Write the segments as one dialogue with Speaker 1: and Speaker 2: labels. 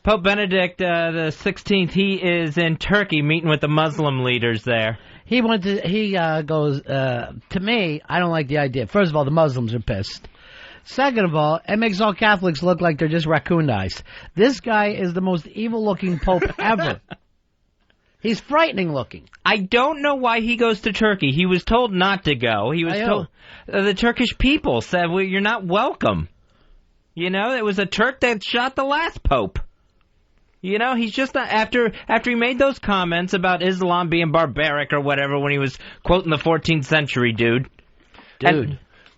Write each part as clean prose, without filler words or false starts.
Speaker 1: Pope Benedict the 16th, he is in Turkey meeting with the Muslim leaders there.
Speaker 2: He goes, to me, I don't like the idea. First of all, the Muslims are pissed. Second of all, it makes all Catholics look like they're just raccoonized. This guy is the most evil-looking pope ever. He's frightening looking.
Speaker 1: I don't know why he goes to Turkey. He was told not to go. He was told the Turkish people said, well, you're not welcome. You know, it was a Turk that shot the last pope. You know, he's just not, after he made those comments about Islam being barbaric or whatever when he was quoting the 14th century, dude.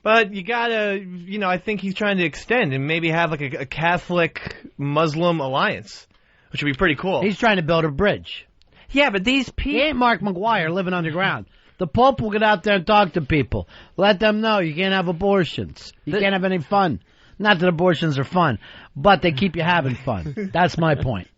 Speaker 3: But you gotta, I think he's trying to extend and maybe have like a Catholic-Muslim alliance, which would be pretty cool.
Speaker 2: He's trying to build a bridge.
Speaker 1: Yeah, but these people...
Speaker 2: He ain't Mark McGuire living underground. The Pope will get out there and talk to people. Let them know you can't have abortions. You can't have any fun. Not that abortions are fun, but they keep you having fun. That's my point.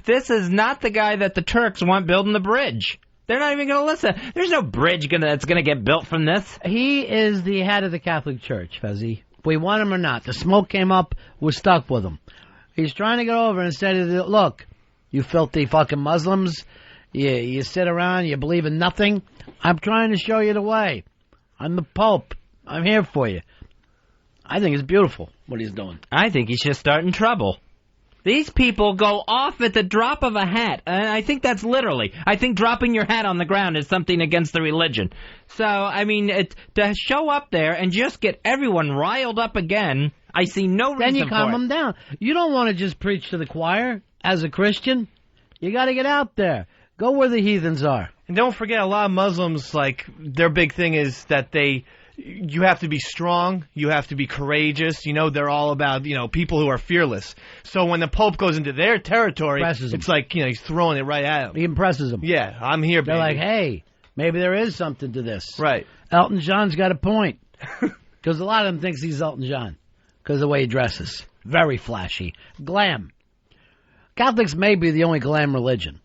Speaker 1: This is not the guy that the Turks want building the bridge. They're not even going to listen. There's no bridge that's going to get built from this.
Speaker 2: He is the head of the Catholic Church, Fezzi. We want him or not. The smoke came up. We're stuck with him. He's trying to get over and say, look, you filthy fucking Muslims, you sit around, you believe in nothing. I'm trying to show you the way. I'm the Pope. I'm here for you. I think it's beautiful what he's doing.
Speaker 1: I think he's just starting trouble. These people go off at the drop of a hat, and I think that's literally. I think dropping your hat on the ground is something against the religion. So, I mean, to show up there and just get everyone riled up again, I see no reason for it.
Speaker 2: Then you calm them down. You don't want to just preach to the choir as a Christian. You got to get out there. Go where the heathens are.
Speaker 3: And don't forget, a lot of Muslims, like, their big thing is that you have to be strong, you have to be courageous, they're all about, people who are fearless. So when the Pope goes into their territory, it's like, he's throwing it right at them.
Speaker 2: He impresses them.
Speaker 3: Yeah, I'm here, baby.
Speaker 2: They're like, hey, maybe there is something to this.
Speaker 3: Right.
Speaker 2: Elton John's got a point. Because a lot of them thinks he's Elton John. Because of the way he dresses. Very flashy. Glam. Catholics may be the only glam religion.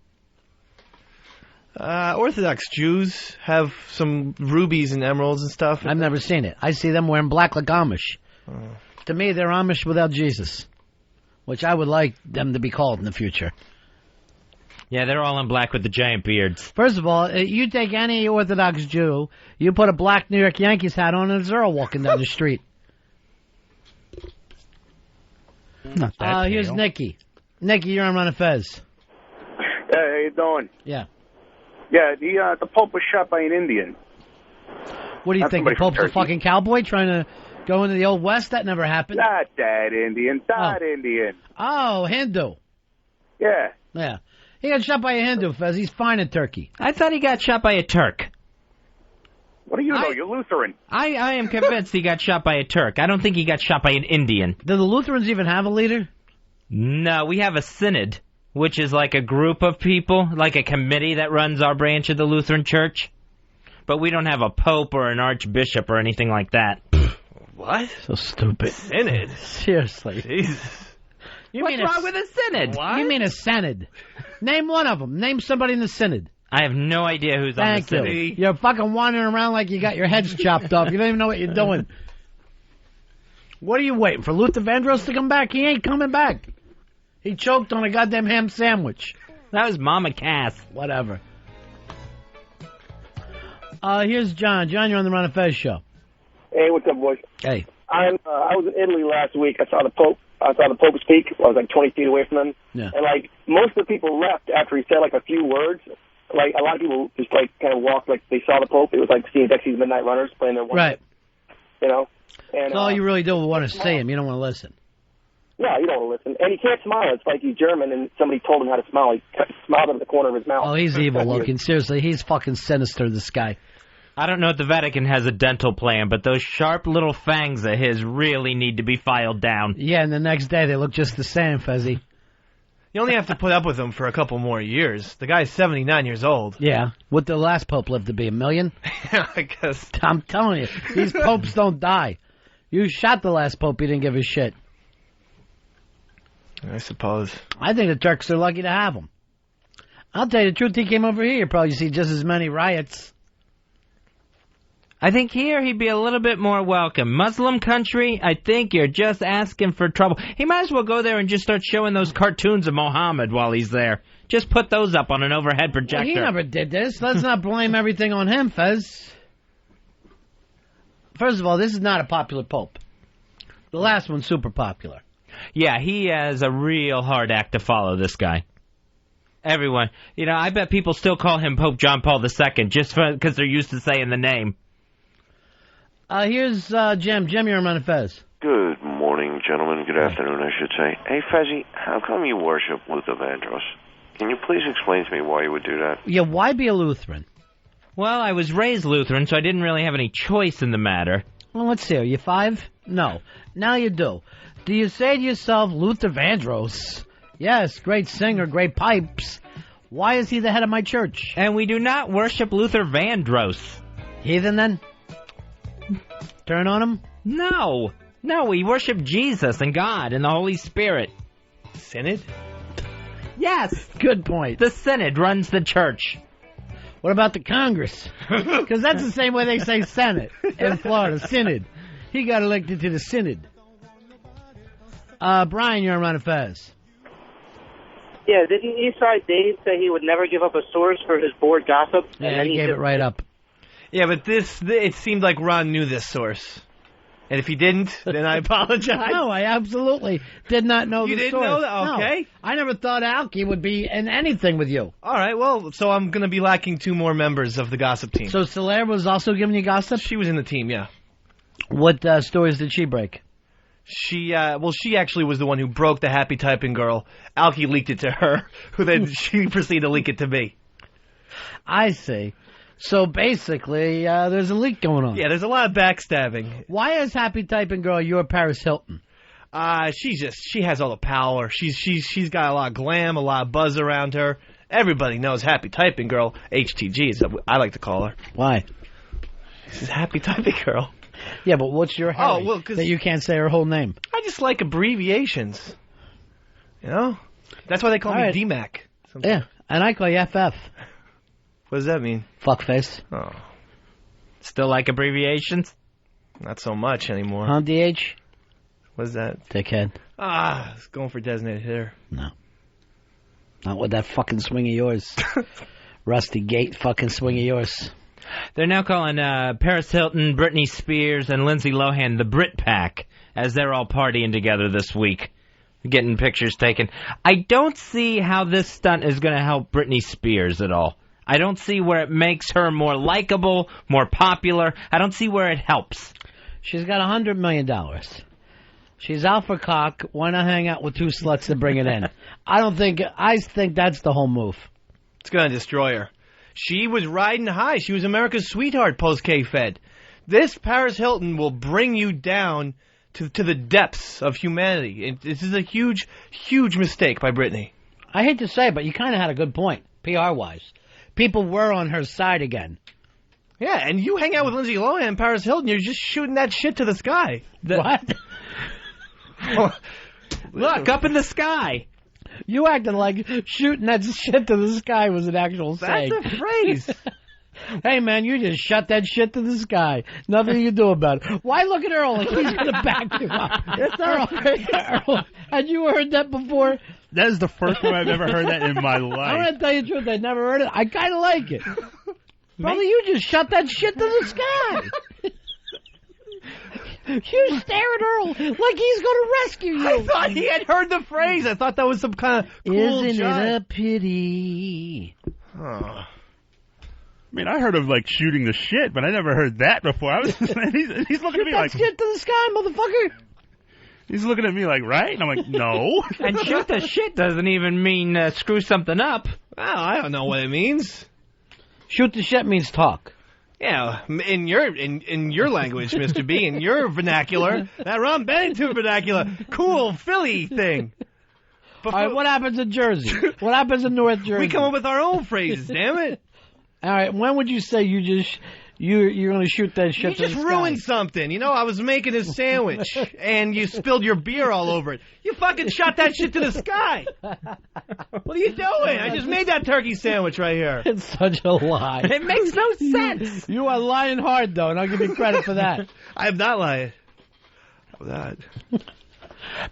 Speaker 3: Orthodox Jews have some rubies and emeralds and stuff.
Speaker 2: I've never seen it. I see them wearing black like Amish. To me, they're Amish without Jesus, which I would like them to be called in the future.
Speaker 1: Yeah, they're all in black with the giant beards.
Speaker 2: First of all, you take any Orthodox Jew, you put a black New York Yankees hat on, and it's Earl walking down the street.
Speaker 4: Not that
Speaker 2: here's Nikki. Nikki, you're on Run of Fez.
Speaker 5: Hey, how you doing?
Speaker 2: Yeah.
Speaker 5: Yeah, the Pope was shot by an Indian.
Speaker 2: What do you think? The Pope's a fucking cowboy trying to go into the Old West? That never happened.
Speaker 5: Not that Indian. That Indian.
Speaker 2: Oh, Hindu.
Speaker 5: Yeah.
Speaker 2: Yeah. He got shot by a Hindu, Fez. He's fine in Turkey.
Speaker 1: I thought he got shot by a Turk.
Speaker 5: What do you know? You're Lutheran.
Speaker 1: I am convinced he got shot by a Turk. I don't think he got shot by an Indian.
Speaker 2: Do the Lutherans even have a leader?
Speaker 1: No, we have a synod, which is like a group of people, like a committee that runs our branch of the Lutheran Church. But we don't have a pope or an archbishop or anything like that.
Speaker 3: What?
Speaker 2: So stupid.
Speaker 3: Synod?
Speaker 2: Seriously.
Speaker 3: Jesus.
Speaker 1: What's wrong with a synod?
Speaker 2: What? You mean a synod? Name one of them. Name somebody in the synod.
Speaker 1: I have no idea who's on the synod.
Speaker 2: Thank you. You're fucking wandering around like you got your heads chopped off. You don't even know what you're doing. What are you waiting for? Luther Vandross to come back? He ain't coming back. He choked on a goddamn ham sandwich.
Speaker 1: That was Mama Cass.
Speaker 2: Whatever. Here's John. John, you're on the Ron and Fez show.
Speaker 6: Hey, what's up, boys?
Speaker 2: Hey.
Speaker 6: I was in Italy last week. I saw the Pope. I saw the Pope speak. I was like 20 feet away from him.
Speaker 2: Yeah.
Speaker 6: And like most of the people left after he said like a few words. Like a lot of people just like kind of walked like they saw the Pope. It was like seeing Dexy's Midnight Runners playing their one.
Speaker 2: Right.
Speaker 6: You know. And
Speaker 2: that's all you really do want to see him. You don't want to listen.
Speaker 6: No, you don't want to listen. And he can't smile. It's like he's German and somebody told him how to smile. He smiled out of the corner of his mouth.
Speaker 2: Oh, he's evil looking. Seriously, he's fucking sinister, this guy.
Speaker 1: I don't know if the Vatican has a dental plan, but those sharp little fangs of his really need to be filed down.
Speaker 2: Yeah, and the next day they look just the same, Fezzy.
Speaker 3: You only have to put up with him for a couple more years. The guy's 79 years old.
Speaker 2: Yeah. What the last pope lived to be, 1 million?
Speaker 3: Yeah, I guess.
Speaker 2: I'm telling you, these popes don't die. You shot the last pope, he didn't give a shit.
Speaker 3: I suppose.
Speaker 2: I think the Turks are lucky to have him. I'll tell you the truth, he came over here, you'll probably see just as many riots.
Speaker 1: I think here he'd be a little bit more welcome. Muslim country, I think you're just asking for trouble. He might as well go there and just start showing those cartoons of Mohammed while he's there. Just put those up on an overhead projector.
Speaker 2: Well, he never did this. Let's not blame everything on him, Fez. First of all, this is not a popular pope. The last one's super popular.
Speaker 1: Yeah, he has a real hard act to follow, this guy. Everyone. You know, I bet people still call him Pope John Paul II just because they're used to saying the name.
Speaker 2: Here's Jim. Jim, you're on Fez.
Speaker 7: Good morning, gentlemen. Good afternoon, I should say. Hey, Fezzy, how come you worship Luther Vandross? Can you please explain to me why you would do that?
Speaker 2: Yeah, why be a Lutheran?
Speaker 1: Well, I was raised Lutheran, so I didn't really have any choice in the matter.
Speaker 2: Well, let's see. Are you 5? No. Now you do. Do you say to yourself, Luther Vandross? Yes, great singer, great pipes. Why is he the head of my church?
Speaker 1: And we do not worship Luther Vandross.
Speaker 2: Heathen, then? Turn on him?
Speaker 1: No. No, we worship Jesus and God and the Holy Spirit.
Speaker 3: Synod?
Speaker 1: Yes.
Speaker 2: Good point.
Speaker 1: The Synod runs the church.
Speaker 2: What about the Congress? Because that's the same way they say Senate in Florida. Synod. He got elected to the Synod. Brian, you're on Fez.
Speaker 6: Yeah, didn't Eastside Dave say he would never give up a source for his board gossip?
Speaker 2: Yeah, he gave it right up.
Speaker 3: Yeah, but it seemed like Ron knew this source. And if he didn't, then I apologize.
Speaker 2: No, I absolutely did not know
Speaker 3: You
Speaker 2: the
Speaker 3: didn't
Speaker 2: source.
Speaker 3: know that? Okay.
Speaker 2: No, I never thought Alki would be in anything with you.
Speaker 3: All right, well, so I'm going to be lacking 2 more members of the gossip team.
Speaker 2: So Soler was also giving you gossip?
Speaker 3: She was in the team, yeah.
Speaker 2: What stories did she break?
Speaker 3: She actually was the one who broke the happy typing girl. Alki leaked it to her, who then she proceeded to leak it to me.
Speaker 2: I see. So basically, there's a leak going on.
Speaker 3: Yeah, there's a lot of backstabbing.
Speaker 2: Why is Happy Typing Girl your Paris Hilton?
Speaker 3: She has all the power. She's got a lot of glam, a lot of buzz around her. Everybody knows Happy Typing Girl. HTG is what I like to call her.
Speaker 2: Why?
Speaker 3: She's Happy Typing Girl.
Speaker 2: Yeah, but what's your hurry that you can't say her whole name?
Speaker 3: I just like abbreviations. You know? That's why they call me DMAC.
Speaker 2: Yeah, and I call you FF.
Speaker 3: What does that mean?
Speaker 2: Fuckface.
Speaker 3: Oh.
Speaker 1: Still like abbreviations?
Speaker 3: Not so much anymore.
Speaker 2: Huh, DH?
Speaker 3: What is that?
Speaker 2: Dickhead.
Speaker 3: It's going for designated hitter.
Speaker 2: No. Not with that fucking swing of yours. Rusty Gate fucking swing of yours.
Speaker 1: They're now calling Paris Hilton, Britney Spears, and Lindsay Lohan the Brit Pack as they're all partying together this week, getting pictures taken. I don't see how this stunt is going to help Britney Spears at all. I don't see where it makes her more likable, more popular. I don't see where it helps.
Speaker 2: She's got $100 million. She's out for cock. Why not hang out with 2 sluts to bring it in? I think that's the whole move.
Speaker 3: It's going to destroy her. She was riding high. She was America's sweetheart post-K-Fed. This Paris Hilton will bring you down to the depths of humanity. This is a huge, huge mistake by Britney.
Speaker 2: I hate to say it, but you kind of had a good point, PR-wise. People were on her side again.
Speaker 3: Yeah, and you hang out with Lindsay Lohan and Paris Hilton, you're just shooting that shit to the sky.
Speaker 2: What?
Speaker 1: Look, up in the sky.
Speaker 2: You acted like shooting that shit to the sky was an actual saying.
Speaker 3: That's a phrase.
Speaker 2: Hey, man, you just shot that shit to the sky. Nothing you can do about it. Why look at Earl like he's going to back you up? Earl, had you heard that before?
Speaker 4: That is the first time I've ever heard that in my life.
Speaker 2: I'm going to tell you the truth. I'd never heard it. I kind of like it. Brother, you just shot that shit to the sky. You stare at Earl like he's going to rescue you.
Speaker 3: I thought he had heard the phrase. I thought that was some kind of cool
Speaker 2: Isn't
Speaker 3: jive.
Speaker 2: it a pity?
Speaker 3: Oh.
Speaker 4: I mean, I heard of, like, shooting the shit, but I never heard that before. I was he's looking at me like...
Speaker 2: shit to the sky, motherfucker.
Speaker 4: He's looking at me like, right? And I'm like, no.
Speaker 1: And shoot the shit doesn't even mean screw something up.
Speaker 3: Well, I don't know what it means.
Speaker 2: Shoot the shit means talk.
Speaker 3: Yeah, in your language, Mr. B, in your vernacular, that Ron Bennington vernacular, cool Philly thing.
Speaker 2: All right, what happens in Jersey? What happens in North Jersey?
Speaker 3: We come up with our own phrases, damn it.
Speaker 2: All right, when would you say you're going to shoot that shit
Speaker 3: You just ruined something. You know, I was making a sandwich, and you spilled your beer all over it. You fucking shot that shit to the sky. What are you doing? I just made that turkey sandwich right here.
Speaker 2: It's such a lie.
Speaker 1: It makes no sense.
Speaker 2: You are lying hard, though, and I'll give you credit for that.
Speaker 3: I'm not lying. I'm not.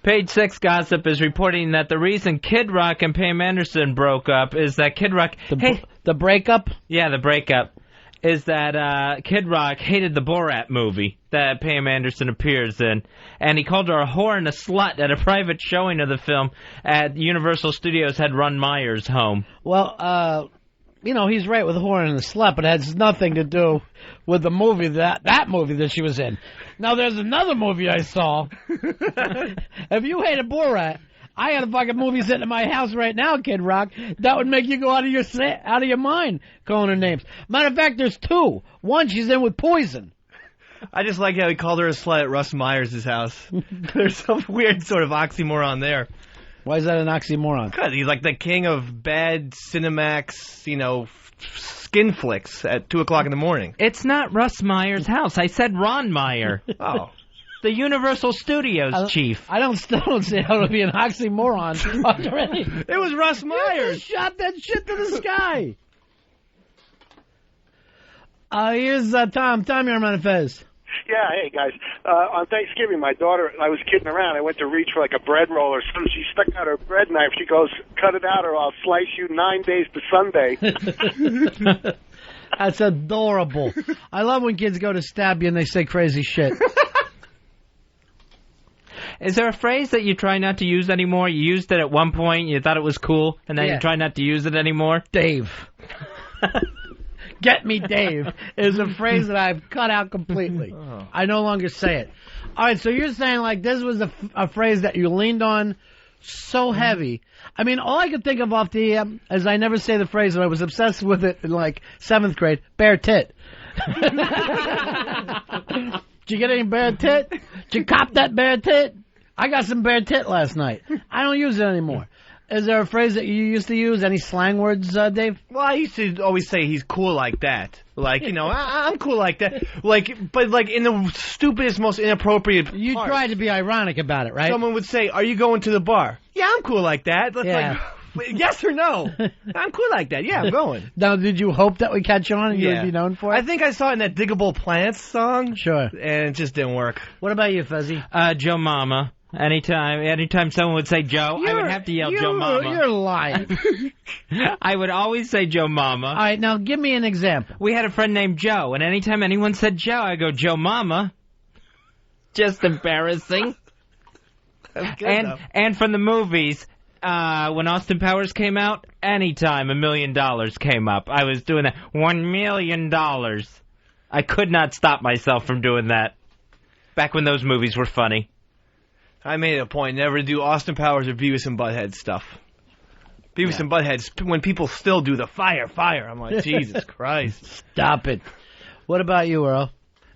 Speaker 1: Page 6 Gossip is reporting that the reason Kid Rock and Pam Anderson broke up is that Kid Rock...
Speaker 2: The breakup?
Speaker 1: Yeah, the breakup. Is that Kid Rock hated the Borat movie that Pam Anderson appears in, and he called her a whore and a slut at a private showing of the film at Universal Studios had Ron Meyer's home.
Speaker 2: Well, he's right with the whore and the slut, but it has nothing to do with the movie that movie that she was in. Now, there's another movie I saw. If you hated Borat, I got a fucking movie sitting in my house right now, Kid Rock. That would make you go out of your mind calling her names. Matter of fact, there's two. One, she's in with Poison.
Speaker 3: I just like how he called her a slut at Russ Meyers' house. There's some weird sort of oxymoron there.
Speaker 2: Why is that an oxymoron?
Speaker 3: Because he's like the king of bad Cinemax, skin flicks at 2 o'clock in the morning.
Speaker 1: It's not Russ Meyer's house. I said Ron Meyer.
Speaker 3: Oh.
Speaker 1: The Universal Studios chief.
Speaker 2: I still don't see how to be an oxymoron.
Speaker 3: It was Russ Meyers.
Speaker 2: Shot that shit to the sky. Here's Tom. Tom, you're on Fez.
Speaker 8: Yeah, hey, guys. On Thanksgiving, my daughter, I was kidding around. I went to reach for like a bread roll or something. She stuck out her bread knife. She goes, cut it out or I'll slice you 9 days to Sunday.
Speaker 2: That's adorable. I love when kids go to stab you and they say crazy shit.
Speaker 1: Is there a phrase that you try not to use anymore? You used it at one point, you thought it was cool, and then you try not to use it anymore?
Speaker 2: Dave. Get me, Dave, is a phrase that I've cut out completely. I no longer say it. All right, so you're saying like this was a phrase that you leaned on so heavy. I mean, all I could think of off the, as I never say the phrase, and I was obsessed with it in like 7th grade, bare tit. Did you get any bare tit? Did you cop that bare tit? I got some bare tit last night. I don't use it anymore. Is there a phrase that you used to use? Any slang words, Dave?
Speaker 3: Well, I used to always say he's cool like that. Like, I'm cool like that. But in the stupidest, most inappropriate
Speaker 2: You
Speaker 3: part.
Speaker 2: tried to be ironic about it, right?
Speaker 3: Someone would say, are you going to the bar? Yeah, I'm cool like that. That's
Speaker 2: Yeah.
Speaker 3: like, yes or no? I'm cool like that. Yeah, I'm going.
Speaker 2: Now, did you hope that would catch on and you would be known for it?
Speaker 3: I think I saw it in that Diggable Plants song.
Speaker 2: Sure.
Speaker 3: And it just didn't work.
Speaker 2: What about you, Fuzzy?
Speaker 1: Joe Mama. Anytime someone would say Joe, I would have to yell Joe Mama.
Speaker 2: You're lying.
Speaker 1: I would always say Joe Mama.
Speaker 2: All right, now give me an example.
Speaker 1: We had a friend named Joe, and anytime anyone said Joe, I go, Joe Mama. Just embarrassing.
Speaker 3: That's good,
Speaker 1: and from the movies, when Austin Powers came out, anytime $1 million came up, I was doing that. $1 million. I could not stop myself from doing that. Back when those movies were funny.
Speaker 3: I made it a point never to do Austin Powers or Beavis and Butthead stuff. Beavis and Butthead, when people still do the fire, I'm like, Jesus Christ.
Speaker 2: Stop it. What about you, Earl?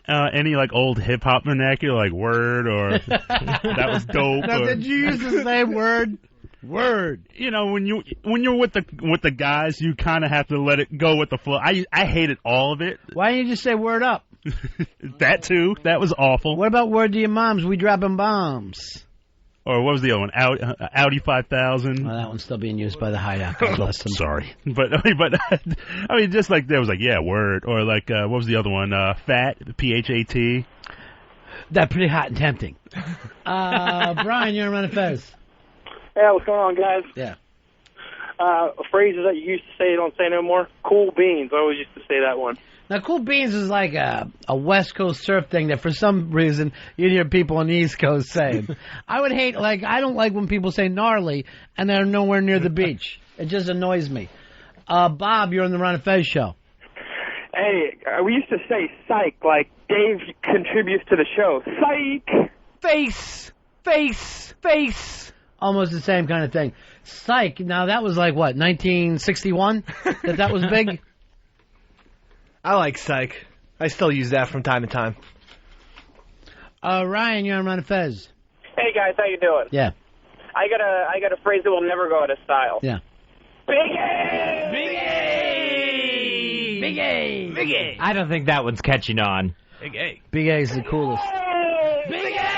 Speaker 4: Any like old hip hop vernacular, like word or that was dope.
Speaker 2: Now,
Speaker 4: or,
Speaker 2: did you use the same word? Word.
Speaker 4: When you're with the guys, you kind of have to let it go with the flow. I hated all of it.
Speaker 2: Why didn't you just say word up?
Speaker 4: That too. That was awful.
Speaker 2: What about word to your moms? We dropping bombs.
Speaker 4: Or what was the other one? Audi 5000.
Speaker 2: Well, that one's still being used by the Hideout. God bless them.
Speaker 4: Sorry, but just like there was like word or like what was the other one? Fat, PHAT.
Speaker 2: That's pretty hot and tempting. Brian, you're on Fez.
Speaker 6: Hey, what's going on, guys?
Speaker 2: Yeah.
Speaker 6: Phrases that you used to say don't say no more. Cool beans. I always used to say that one.
Speaker 2: Now, cool beans is like a West Coast surf thing that for some reason you'd hear people on the East Coast saying. I don't like when people say gnarly and they're nowhere near the beach. It just annoys me. Bob, you're on the Ron and Fez show.
Speaker 6: Hey, we used to say psych, like Dave contributes to the show. Psych!
Speaker 3: Face!
Speaker 2: Almost the same kind of thing. Psych, now that was like what, 1961? that was big?
Speaker 3: I like psych. I still use that from time to time.
Speaker 2: Ryan, you're on Ron and Fez.
Speaker 6: Hey guys, how you doing?
Speaker 2: Yeah.
Speaker 6: I got a phrase that will never go out of style.
Speaker 2: Yeah.
Speaker 6: Big A!
Speaker 1: Big A! Big A! Big A! I don't think that one's catching on.
Speaker 3: Big A.
Speaker 2: Big A is the coolest.
Speaker 1: Big A!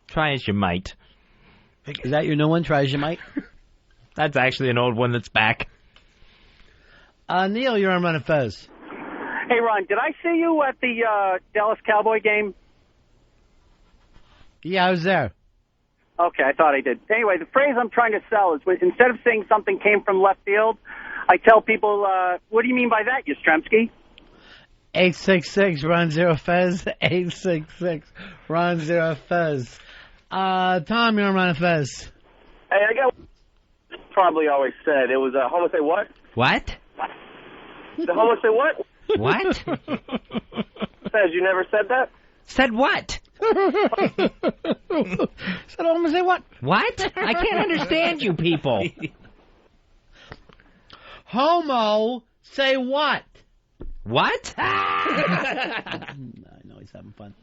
Speaker 1: Try as you might.
Speaker 2: Is that your new one, Treasure Mike?
Speaker 1: That's actually an old one that's back.
Speaker 2: Neil, you're on Run and Fez.
Speaker 9: Hey, Ron, did I see you at the Dallas Cowboy game?
Speaker 2: Yeah, I was there.
Speaker 9: Okay, I thought I did. Anyway, the phrase I'm trying to sell is instead of saying something came from left field, I tell people, what do you mean by that, Yastrzemski?
Speaker 2: 866-RON-0-FEZ. 866-RON-0-FEZ. Tom, you're on Run and Fez.
Speaker 6: Hey, I got probably always said. It was a homo say what?
Speaker 1: What?
Speaker 6: The homo say what?
Speaker 1: What?
Speaker 6: Says you never said that?
Speaker 1: Said what?
Speaker 2: Said homo say what?
Speaker 1: What? I can't understand you people.
Speaker 2: Homo say what?
Speaker 1: What?
Speaker 2: I know he's having fun.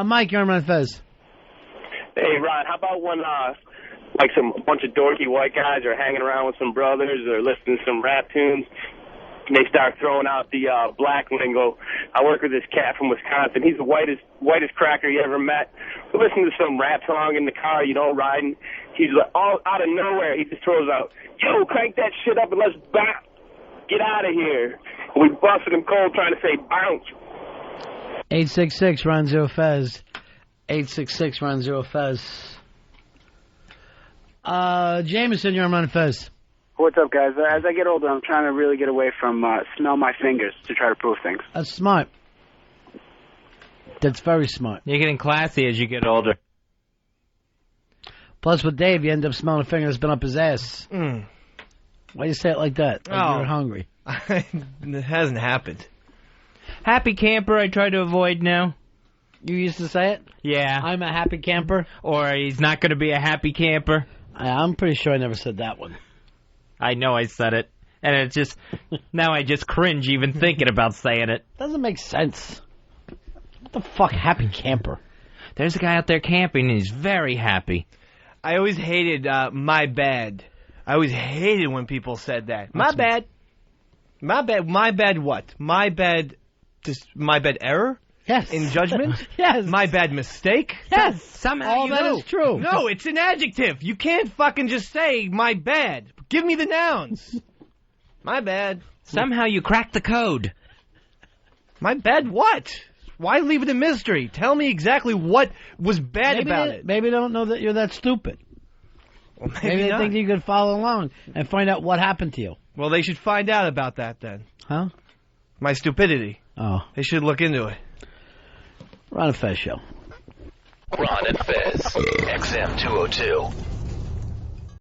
Speaker 2: Mike, you're on Run and Fez.
Speaker 6: Hey, Ron, how about when, like, a bunch of dorky white guys are hanging around with some brothers or listening to some rap tunes, and they start throwing out the black lingo. I work with this cat from Wisconsin. He's the whitest cracker you ever met. We listen to some rap song in the car, riding. He's like, all out of nowhere, he just throws out, yo, crank that shit up and let's get out of here. And we busted him cold trying to say bounce.
Speaker 2: 866-RON-0-FEZ. 866-RON-0-FEZ. Jameson, you're on Run and Fez.
Speaker 9: What's up, guys? As I get older, I'm trying to really get away from smell my fingers to try to prove things.
Speaker 2: That's smart. That's very smart.
Speaker 1: You're getting classy as you get older.
Speaker 2: Plus, with Dave, you end up smelling a finger that's been up his ass. Why do you say it like that? Like you're hungry.
Speaker 3: It hasn't happened.
Speaker 1: Happy camper, I try to avoid now.
Speaker 2: You used to say it?
Speaker 1: Yeah.
Speaker 2: I'm a happy camper?
Speaker 1: Or he's not going to be a happy camper.
Speaker 2: I'm pretty sure I never said that one.
Speaker 1: I know I said it. And it's just, now I just cringe even thinking about saying it.
Speaker 2: Doesn't make sense. What the fuck, happy camper?
Speaker 1: There's a guy out there camping and he's very happy.
Speaker 3: I always hated my bad. I always hated when people said that. My bad. My bad. My bad what? My bad, just my bad error?
Speaker 2: Yes.
Speaker 3: In judgment?
Speaker 2: Yes.
Speaker 3: My bad mistake?
Speaker 2: Yes.
Speaker 1: Somehow
Speaker 2: all
Speaker 1: you
Speaker 2: that
Speaker 1: know.
Speaker 2: is true.
Speaker 3: No, it's an adjective. You can't fucking just say my bad. Give me the nouns. My bad.
Speaker 1: Somehow you cracked the code.
Speaker 3: My bad what? Why leave it a mystery? Tell me exactly what was bad about it.
Speaker 2: Maybe they don't know that you're that stupid.
Speaker 3: Well,
Speaker 2: Maybe they
Speaker 3: not.
Speaker 2: think you could follow along and find out what happened to you.
Speaker 3: Well, they should find out about that then.
Speaker 2: Huh?
Speaker 3: My stupidity.
Speaker 2: Oh.
Speaker 3: They should look into it.
Speaker 2: Ron and Fez Show.
Speaker 10: Ron and Fez, XM 202.